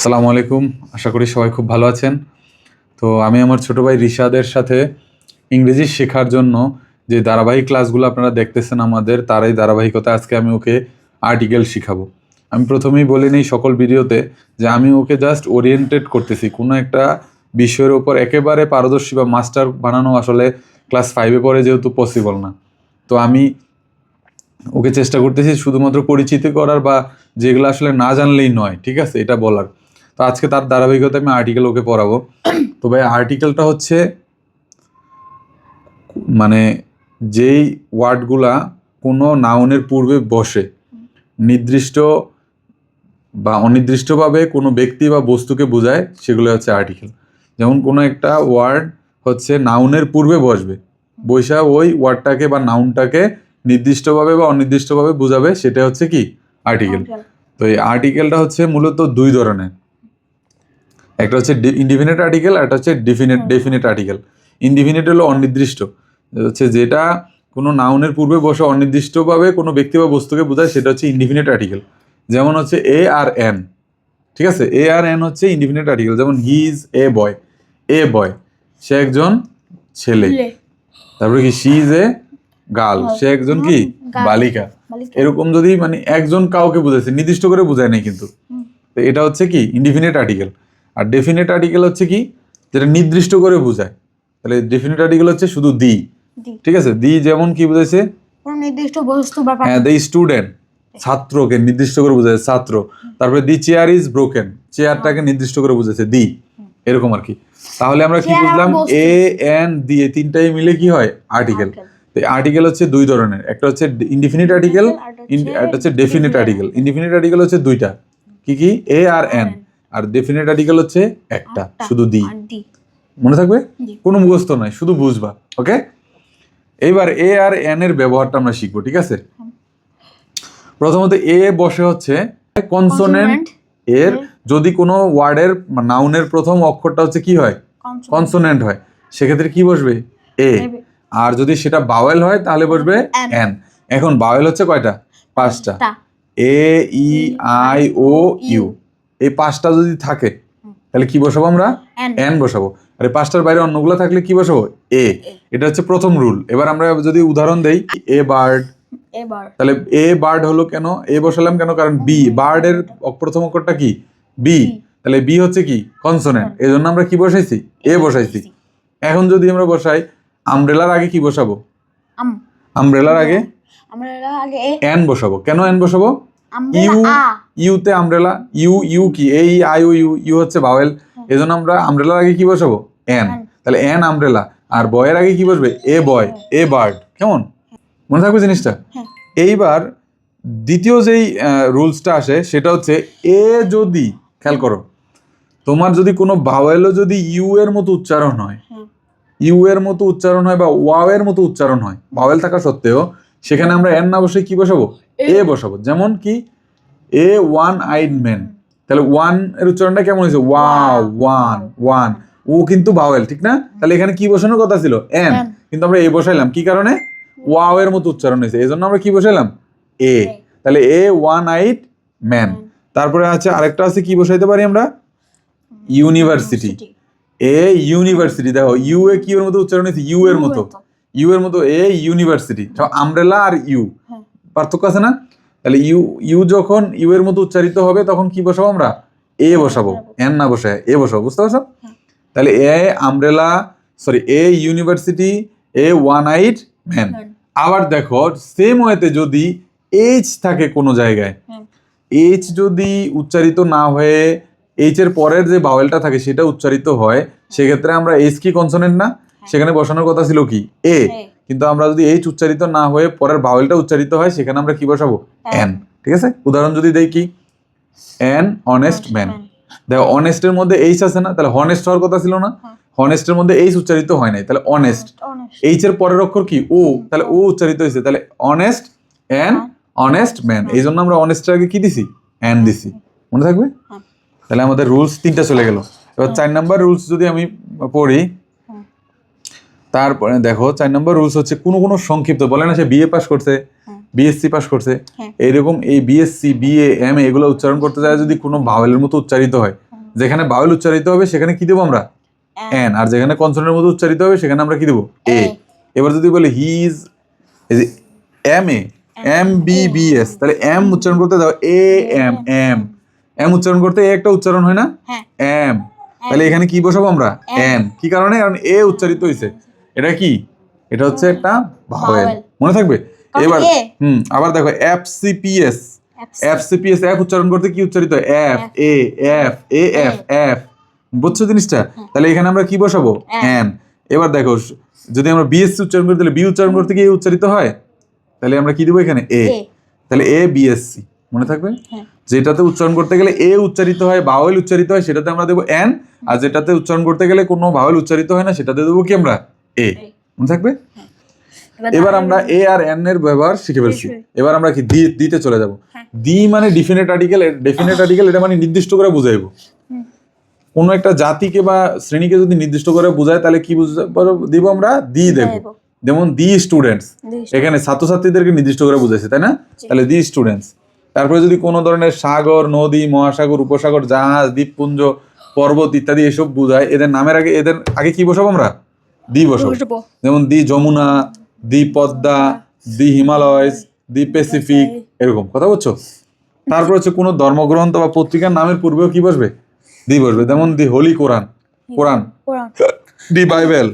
আসসালামু আলাইকুম, আশা করি সবাই খুব ভালো আছেন। তো আমি আমার ছোট ভাই রিশাদের সাথে ইংরেজি শেখার জন্য যে ধারাবাহিক ক্লাসগুলো আপনারা দেখতেছেন আমাদের, তারই ধারাবাহিকতা আজকে আমি ওকে আর্টিকেল শিখাবো। আমি প্রথমেই বলে নিই সকল ভিডিওতে যে আমি ওকে জাস্ট ওরিয়েন্টেড করতেছি, কোনো একটা বিষয়ের ওপর একেবারে পারদর্শী বা মাস্টার বানানো আসলে ক্লাস 5-এ পরে যেহেতু পসিবল না। তো আমি ওকে চেষ্টা করতেছি শুধুমাত্র পরিচিতি করার বা যেগুলো আসলে না জানলেই নয়, ঠিক আছে, এটা বলার। তো আজকে তার ধারাবাহিকতা আমি আর্টিকেল ওকে পড়াবো। তো ভাই আর্টিকেলটা হচ্ছে মানে যেই ওয়ার্ডগুলা কোনো নাউনের পূর্বে বসে নির্দিষ্ট বা অনির্দিষ্টভাবে কোনো ব্যক্তি বা বস্তুকে বোঝায়, সেগুলো হচ্ছে আর্টিকেল। যেমন কোনো একটা ওয়ার্ড হচ্ছে নাউনের পূর্বে বসবে, বৈশা ওই ওয়ার্ডটাকে বা নাউনটাকে নির্দিষ্টভাবে বা অনির্দিষ্টভাবে বোঝাবে, সেটা হচ্ছে কি আর্টিকেল। তো এই আর্টিকেলটা হচ্ছে মূলত দুই ধরনের, একটা হচ্ছে ইনডিফিনিট আর্টিকেল, একটা হচ্ছে ডেফিনিট আর্টিকেল। ইনডিফিনিট হলো অনির্দিষ্ট, হচ্ছে যেটা কোনো নাউনের পূর্বে বসে অনির্দিষ্টভাবে কোনো ব্যক্তি বা বস্তুকে বোঝায়, সেটা হচ্ছে ইনডিফিনিট আর্টিকেল। যেমন হচ্ছে এ আর এন, ঠিক আছে, এ আর এন হচ্ছে ইনডিফিনিট আর্টিকেল। যেমন হি ইজ এ বয়, এ বয় সে একজন ছেলে। তারপরে কি শি ইজ এ গার্ল, সে একজন কি বালিকা। এরকম যদি মানে একজন কাউকে বুঝাইছে, নির্দিষ্ট করে বোঝায় নাই কিন্তু, তো এটা হচ্ছে কি ইনডিফিনিট আর্টিকেল। আর ডেফিনিট আর্টিকেল হচ্ছে কি যেটা নির্দিষ্ট করে বোঝায়। তাহলে ডেফিনিট আর্টিকেল হচ্ছে শুধু দি, ঠিক আছে। দি যেমন কি বুঝাইছে, নির্দিষ্ট বস্তু বা হ্যাঁ, দি স্টুডেন্ট ছাত্রকে নির্দিষ্ট করে বুঝাইছে ছাত্র। তারপরে দি চেয়ার ইজ ব্রোকেন, চেয়ারটাকে নির্দিষ্ট করে বুঝাইছে দি, এরকম আর কি। তাহলে আমরা কি বুঝলাম, এ এন দি এই তিনটাই মিলে কি হয় আর্টিকেল। তো আর্টিকেল হচ্ছে দুই ধরনের, একটা হচ্ছে ইনডিফিনিট আর্টিকেল, একটা হচ্ছে ডেফিনিট আর্টিকেল। ইনডিফিনিট আর্টিকেল হচ্ছে দুইটা, কি কি, এ আর এন। আর ডেফিনিট আর্টিকেল হচ্ছে একটা, শুধু দি। মনে থাকবে, কোনো মুখস্থ নয়, শুধু বুঝবা, ওকে। এইবার এ আর এন এর ব্যবহারটা আমরা শিখবো, ঠিক আছে। প্রথমত এ বসে হচ্ছে কনসোনেন্ট। এর যদি কোনো ওয়ার্ডের নাউনের প্রথম অক্ষরটা হচ্ছে কি হয়, কনসোনেন্ট হয়, সেক্ষেত্রে কি বসবে এ। আর যদি সেটা বাওয়েল হয় তাহলে বসবে এন। এখন বাওয়েল হচ্ছে কয়টা, 5টা, এ ই আই ও ইউ। এই 5টা যদি থাকে তাহলে কি বসাবো আমরা, এন বসাবো। আর এই 5টার বাইরে অন্যগুলো থাকলে কি বসাবো, এ। এটা হচ্ছে প্রথম রুল। এবার আমরা যদি উদাহরণ দেই, এ বার্ড, তাহলে এ বার্ড হলো কেন, এ বসালাম কেন, কারণ বি, বার্ডের প্রথম অক্ষরটা কি বি, তাহলে বি হচ্ছে কি কনসোনেন্ট, এই জন্য আমরা কি বসাইছি, এ বসাইছি। এখন যদি আমরা বসাই আমব্রেলার আগে কি বসাবো, আমব্রেলার আগে এন বসাবো। কেন এন বসাবো, ইউ, ইউতে আমব্রেলা, ইউ, ইউ কি A E I O U, U হচ্ছে ভাওয়েল, এজন্য আমরা আমব্রেলার আগে কি বসাবো এন। তাহলে এন আমব্রেলা। আর বয়ের আগে কি বসবে, এ বয়, এ বার্ড। কেমন মনে থাকবে জিনিসটা। এইবার দ্বিতীয় যেই রুলসটা আসে সেটা হচ্ছে এ যদি, খেয়াল করো, তোমার যদি কোনো ভাওয়েলও যদি ইউ এর মতো উচ্চারণ হয়, ইউ এর মতো উচ্চারণ হয় বা ওয়াও এর মতো উচ্চারণ হয়, ভাওয়েল থাকা সত্ত্বেও, সেখানে আমরা এন না বসে কি বসাবো, এ বসাবো। যেমন কি এ ওয়ান আইড ম্যান, তাহলে ওয়ান এর উচ্চারণটা কেমন হয়েছে, ওয়াও, ওয়ান, ওয়ান, ও কিন্তু ভাওয়েল, ঠিক না। তাহলে এখানে কি বসানোর কথা ছিল, এন, কিন্তু আমরা এ বসাইলাম, কি কারণে, ওয়াও এর মতো উচ্চারণ হয়েছে, এই জন্য আমরা কি বসাইলাম এ। তাহলে এ ওয়ান আইড ম্যান। তারপরে আছে আরেকটা আছে, কি বসাইতে পারি আমরা, ইউনিভার্সিটি, এ ইউনিভার্সিটি। দেখো ইউ এ কি এর মতো উচ্চারণ হয়েছে, ইউ এর মতো, ইউ এর মতো, এ ইউনিভার্সিটি। আমব্রেলা আর ইউ পার্থক্য আছে না। তাহলে ইউ, ইউ যখন ইউ এর মতো উচ্চারিত হবে তখন কি বসাবো আমরা, এ বসাবো, এন না বসায় এ বসাবো, বুঝতে পারছো। তাহলে a umbrella, sorry, a university, a one eyed man. আবার দেখো সেম ওয়েতে যদি এইচ থাকে কোনো জায়গায়, এইচ যদি উচ্চারিত না হয়ে এইচ এর পরের যে ভাওয়েলটা থাকে সেটা উচ্চারিত হয়, সেক্ষেত্রে আমরা এইচ কি কনসোনেন্ট না, সেখানে বসানোর কথা ছিল কি এ। কিন্তু আমরা যদি এইচ উচ্চারিত না হয়ে পরের ভাওয়েলটা উচ্চারিত হয়, সেখানে আমরা কি বসাবো, এন, ঠিক আছে। উদাহরণ যদি দেই, কি এন অনেস্ট ম্যান। দেখো অনেস্টের মধ্যে এইচ আছে না, তাহলে হনেস্ট হওয়ার কথা ছিল না, হনেস্টের মধ্যে এইচ উচ্চারিত হয় নাই, তাহলে অনেস্ট। এইচ এর পরের অক্ষর কি ও, তাহলে ও উচ্চারিত হয়েছে, তাহলে অনেস্ট এন, অনেস্ট ম্যান। এই জন্য আমরা অনেস্টের আগে কি দিছি, এন দিছি, মনে থাকবে। তাহলে আমাদের রুলস 3টা চলে গেল। এবার 4 নাম্বার রুলস যদি আমি পড়ি, তারপরে দেখো 4 নম্বর রুলস হচ্ছে কোনো কোনো সংক্ষিপ্ত, বলে না সে বিএ পাস করছে, বিএসসি পাস করছে, এইরকম এই বিএসসি, বিএ, এমএ এগুলো উচ্চারণ করতে যায় যদি কোনো ভাওয়েলের মতো উচ্চারিত হয়, যেখানে বাউল উচ্চারিত হবে সেখানে কি দেবো আমরা এন, আর যেখানে কনসোনেন্টের মতো উচ্চারিত হবে সেখানে আমরা কি দেবো এ। এবার যদি বলি he is M A M B B S, তাহলে এম উচ্চারণ করতে দাও এ এম এম, এম উচ্চারণ করতে এ একটা উচ্চারণ হয় না এম, তাহলে এখানে কি বসাবো আমরা এন। কি কারণে? কারণ এ উচ্চারিত হয়েছে। এটা কি? এটা হচ্ছে একটা ভাওয়েল, মনে থাকবে। এবার আবার দেখো এফসিপিএস, এফসিপিএস এফ উচ্চারণ করতে কি উচ্চারিত হয় F A F A F F, বুঝছো জিনিসটা? তাহলে এখানে আমরা কি বসাবো এন। এবার দেখো যদি আমরা বিএসসি উচ্চারণ করি তাহলে বি উচ্চারণ করতে কি উচ্চারিত হয়, তাহলে আমরা কি দেবো এখানে এ, তাহলে এ বিএসসি, মনে থাকবে। যেটাতে উচ্চারণ করতে গেলে এ উচ্চারিত হয়, ভাওয়েল উচ্চারিত হয়, সেটাতে আমরা দেবো এন, আর যেটাতে উচ্চারণ করতে গেলে কোনো ভাওয়েল উচ্চারিত হয় না সেটাতে দেবো কি আমরা এ, মনে থাকবে। এবার আমরা এ আর এন এর ব্যবহার শিখে ফেলছি। এবার আমরা কি দিতে চলে যাব। দি মানে ডিফিনিট আর্টিকেল, ডেফিনিট আর্টিকেল এটা মানে নির্দিষ্ট করে বুঝাইবো। কোনো একটা জাতিকে বা শ্রেণীকে যদি নির্দিষ্ট করে বোঝায় তাহলে কি দিব আমরা দি দেব। যেমন দি স্টুডেন্টস, এখানে ছাত্রছাত্রীদেরকে নির্দিষ্ট করে বুঝাইছে, তাই না? তাহলে দি স্টুডেন্টস। তারপরে যদি কোনো ধরনের সাগর, নদী, মহাসাগর, উপসাগর, জাহাজ, দ্বীপপুঞ্জ, পর্বত ইত্যাদি এসব বোঝায়, এদের আগে কি বসাবো আমরা দি বসাবো। যেমন দি যমুনা, দি পদ্মা, দি হিমালয়স, দি প্যাসিফিক, এরকম কথা বলছো। তারপর হচ্ছে কোনো ধর্মগ্রন্থ বা পত্রিকার নামের পূর্বেও কি বসবে দি বসবে। যেমন the holy Quran, the Bible,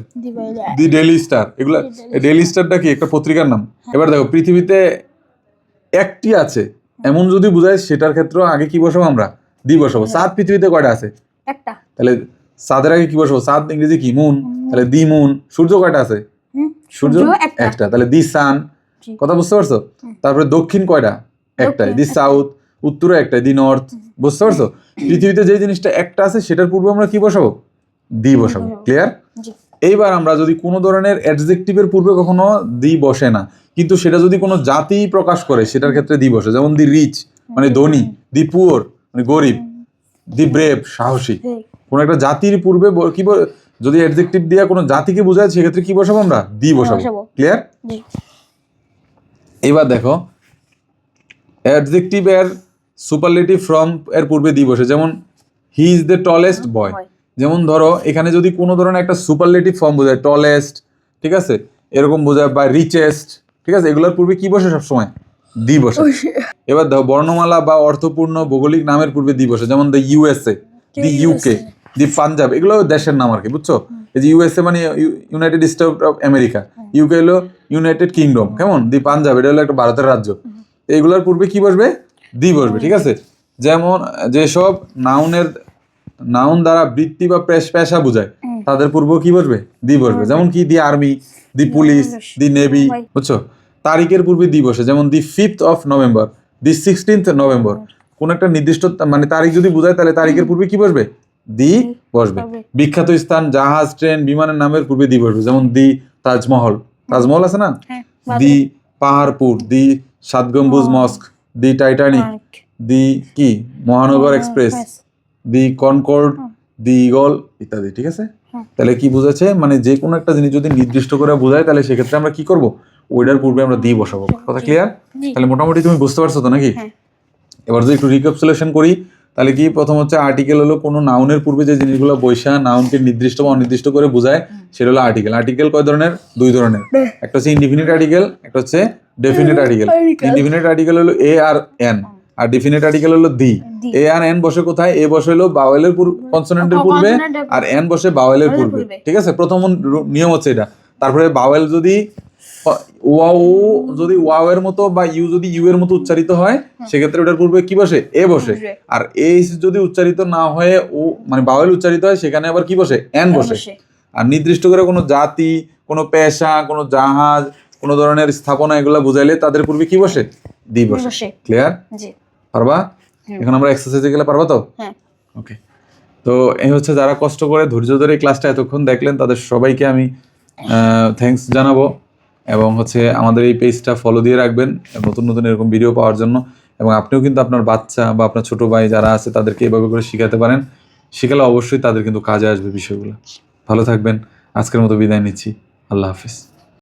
the Daily Star, এগুলা ডেইলি স্টারটা কি একটা পত্রিকার নাম। এবার দেখো পৃথিবীতে একটি আছে এমন যদি বুঝায় সেটার ক্ষেত্রে আগে কি বসাবো আমরা দি বসাবো। চাঁদ পৃথিবীতে কয়টা আছে একটা, তাহলে চাঁদের আগে কি বসাবো চাঁদ, ইংরেজি কি মুন, তাহলে দি মুন। সূর্য কয়টা আছে সূর্য একটা, তাহলে দি সান, কথা বুঝতে পারছো। তারপরে দক্ষিণ কয়টা একটাই, দি সাউথ। উত্তরে একটাই, দি নর্থ, বুঝতে পারছো। পৃথিবীতে যে জিনিসটা একটা আছে সেটার পূর্বে আমরা কি বসাবো দি বসাবো, ক্লিয়ার। এইবার আমরা যদি কোনো ধরনের অ্যাডজেক্টিভের পূর্বে কখনো দি বসে না কিন্তু সেটা যদি কোনো জাতি প্রকাশ করে সেটার ক্ষেত্রে দি বসে। যেমন দি রিচ মানে ধনী, দি পুয়ার মানে গরিব, দি ব্রেভ সাহসী। কোনো একটা জাতির পূর্বে কি যদি অ্যাডজেক্টিভ দিয়ে কোনো জাতিকে বোঝায় সেক্ষেত্রে কি বসাবো আমরা দি বসাবো, ক্লিয়ার। এবার দেখো অ্যাডজেক্টিভ এর সুপারলেটিভ ফর্ম এর পূর্বে দি বসে। যেমন হি ইজ দ্য টলেস্ট বয়। যেমন ধরো এখানে যদি কোনো ধরনের একটা সুপারলেটিভ ফর্ম বোঝায়, টলেস্ট, ঠিক আছে, এরকম বোঝায়, বা রিচেস্ট, ঠিক আছে, এগুলোর পূর্বে কি বসে সবসময় দি বসে। এবার দেখো বর্ণমালা বা অর্থপূর্ণ ভৌগোলিক নামের পূর্বে দি বসে। যেমন দ্য ইউএসএ, দি ইউকে, দি পাঞ্জাব, এগুলো দেশের নাম আর কি, বুঝছো। এই যে ইউএসএ মানে United state of America, UK হলো ইউনাইটেড কিংডম, কেমন, দি পাঞ্জাব এটা হলো একটা ভারতের রাজ্য। এগুলোর পূর্বে কি বসবে দি বসবে, ঠিক আছে। যেমন যেসব নাউন দ্বারা বৃত্তি বা পেশা বোঝায় তাদের পূর্ব কি বসবে দি বসবে। যেমন কি the army, the police, the navy, বুঝছো। তারিখের পূর্বে দি বসে। যেমন দি 5th of November, the 16th November। কোন একটা নির্দিষ্ট মানে তারিখ যদি বোঝায় তাহলে তারিখের পূর্বে কি বসবে দি বসবে। বিখ্যাত স্থান, জাহাজ, ট্রেন, বিমানের নামের পূর্বে দি বসবে। যেমন দি তাজমহল, তাজমহল আছে না, দি পাহাড়পুর, দি 7 গম্বুজ মস্ক, দি টাইটানিক, দি কি মহানগর এক্সপ্রেস, দি কনকর্ড, দি ইগল ইত্যাদি, ঠিক আছে। তাহলে কি বুঝাচ্ছে মানে যে কোনো একটা জিনিস যদি নির্দিষ্ট করে বোঝায় তাহলে সেক্ষেত্রে আমরা কি করব ওইটার পূর্বে আমরা দি বসাবো, কথা ক্লিয়ার। তাহলে মোটামুটি তুমি বুঝতে পারছো তো নাকি? এবার যদি একটু রিক্যাপসুলেশন করি তাহলে কি প্রথম হচ্ছে আর্টিকেল হলো কোনো নাউনের পূর্বে যে জিনিসগুলো বৈশা নাউনকে নির্দিষ্ট বা অনির্দিষ্ট করে বোঝায় সেটা হলো আর্টিকেল। আর্টিকেল কয় ধরনের? দুই ধরনের, একটা হচ্ছে ইনডিফিনিট আর্টিকেল, একটা হচ্ছে ডেফিনিট আর্টিকেল। ইনডিফিনিট আর্টিকেল হলো এ আর এন, আর ডেফিনিট আর্টিকেল হলো দি। এ আর এন বসে কোথায়? এ বসে হলো বাওয়েলের কনসোনেন্টের পূর্বে আর এন বসে বাওয়েলের পূর্বে, ঠিক আছে। প্রথম নিয়ম হচ্ছে এটা। তারপরে বাওয়েল যদি ওয়াও এর মতো বা ইউ যদি ইউ এর মতো উচ্চারিত হয় সেক্ষেত্রে ওটার পূর্বে কি বসে এ বসে। আর এ যদি উচ্চারিত না হয়ে ও মানে বাওয়েল উচ্চারিত হয় সেখানে আবার কি বসে এন বসে। আর নির্দিষ্ট করে কোনো জাতি, কোনো পেশা, কোনো জাহাজ, কোনো ধরনের স্থাপনা এগুলা বুঝাইলে তাদের পূর্বে কি বসে দি বসে, ক্লিয়ার। পারবা? এখন আমরা এক্সারসাইজে গেলে পারবা তো? ওকে। তো এই হচ্ছে যারা কষ্ট করে ধৈর্য ধরে এই ক্লাসটা এতক্ষণ দেখলেন তাদের সবাইকে আমি থ্যাঙ্কস জানাবো। এবং হচ্ছে আমাদের এই পেজটা ফলো দিয়ে রাখবেন নতুন নতুন এরকম ভিডিও পাওয়ার জন্য। এবং আপনিও কিন্তু আপনার বাচ্চা বা আপনার ছোট ভাই যারা আছে তাদেরকে এভাবে করে শেখাতে পারেন, শেখালে অবশ্যই তাদের কিন্তু কাজে আসবে বিষয়গুলো। ভালো থাকবেন, আজকের মতো বিদায় নিচ্ছি, আল্লাহ হাফিজ।